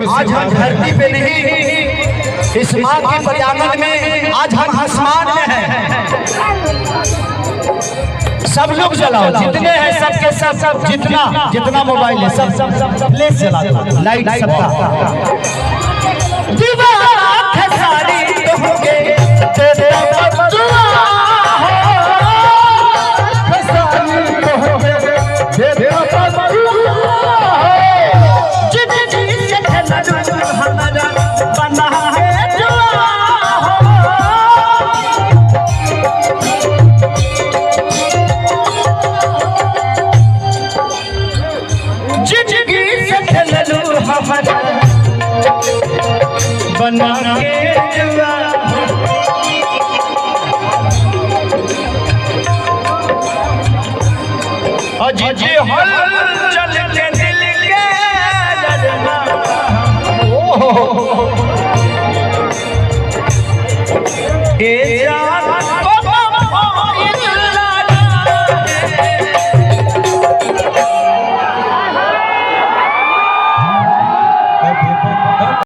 आज हम धरती पे नहीं, इस माँ के प्रांगण में आज हम आसमान में हैं। सब लोग जलाओ, जितने हैं सबके सब जितना जितना मोबाइल है सब प्लेस जला दो, लाइट सबका। दीवाना खेसारी तो होंगे तेरा बदुआ खेसारी तो होंगे तेरा बदुआ जिंदगी से खेलना हमारा बना है जुआ। जिंदगी से खेलना हमारा बना के जुआ। अजी हल चल के दिल के डरना ए